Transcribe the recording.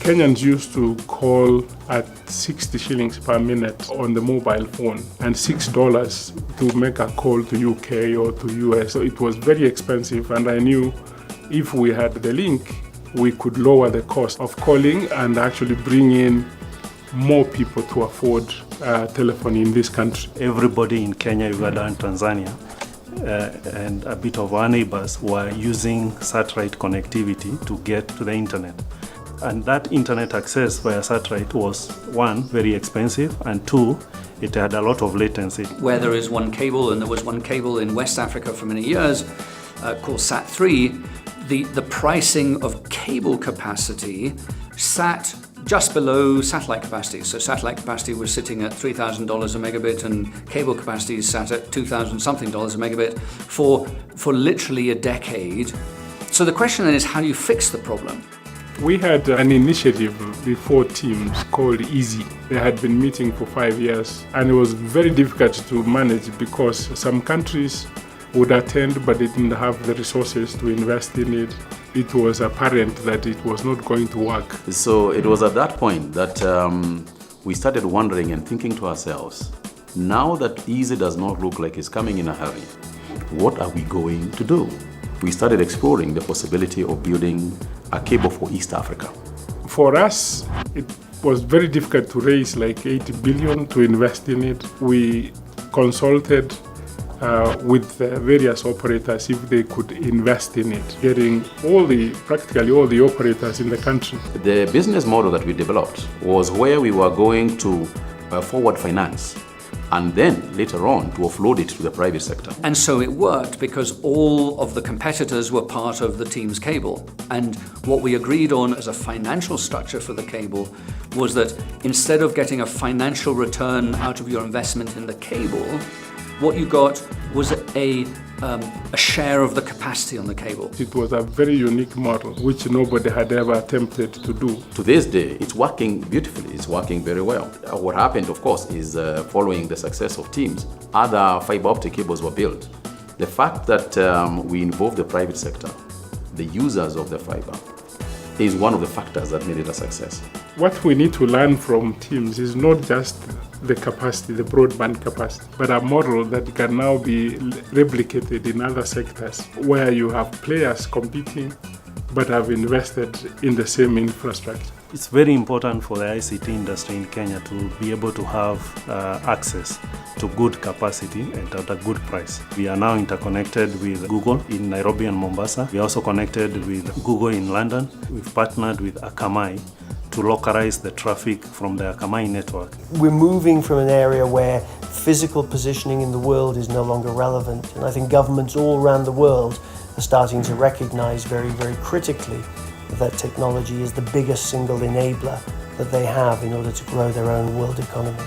Kenyans used to call at 60 shillings per minute on the mobile phone and $6 to make a call to UK or to US. So it was very expensive, and I knew if we had the link, we could lower the cost of calling and actually bring in more people to afford telephony in this country. Everybody in Kenya, Uganda and Tanzania and a bit of our neighbors were using satellite connectivity to get to the internet. And that internet access via satellite was, one, very expensive, and two, it had a lot of latency. Where there is one cable, and there was one cable in West Africa for many years called SAT3, the pricing of cable capacity sat just below satellite capacity. So satellite capacity was sitting at $3,000 a megabit, and cable capacity sat at $2,000 something dollars a megabit for literally a decade. So the question then is, how do you fix the problem? We had an initiative before Teams called Easy. They had been meeting for 5 years, and it was very difficult to manage because some countries would attend but they didn't have the resources to invest in it. It was apparent that it was not going to work. So it was at that point that we started wondering and thinking to ourselves, now that Easy does not look like it's coming in a hurry, what are we going to do? We started exploring the possibility of building a cable for East Africa. For us, it was very difficult to raise like 80 billion to invest in it. We consulted with various operators if they could invest in it, getting practically all the operators in the country. The business model that we developed was where we were going to forward finance and then later on to offload it to the private sector. And so it worked because all of the competitors were part of the Teams cable. And what we agreed on as a financial structure for the cable was that instead of getting a financial return out of your investment in the cable, what you got was a share of the capacity on the cable. It was a very unique model which nobody had ever attempted to do. To this day, it's working beautifully, it's working very well. What happened, of course, is following the success of Teams, other fibre-optic cables were built. The fact that we involved the private sector, the users of the fibre, is one of the factors that made it a success. What we need to learn from Teams is not just the capacity, the broadband capacity, but a model that can now be replicated in other sectors where you have players competing but have invested in the same infrastructure. It's very important for the ICT industry in Kenya to be able to have access to good capacity and at a good price. We are now interconnected with Google in Nairobi and Mombasa. We are also connected with Google in London. We've partnered with Akamai to localize the traffic from the Akamai network. We're moving from an area where physical positioning in the world is no longer relevant, and I think governments all around the world are starting to recognize very, very critically that technology is the biggest single enabler that they have in order to grow their own world economy.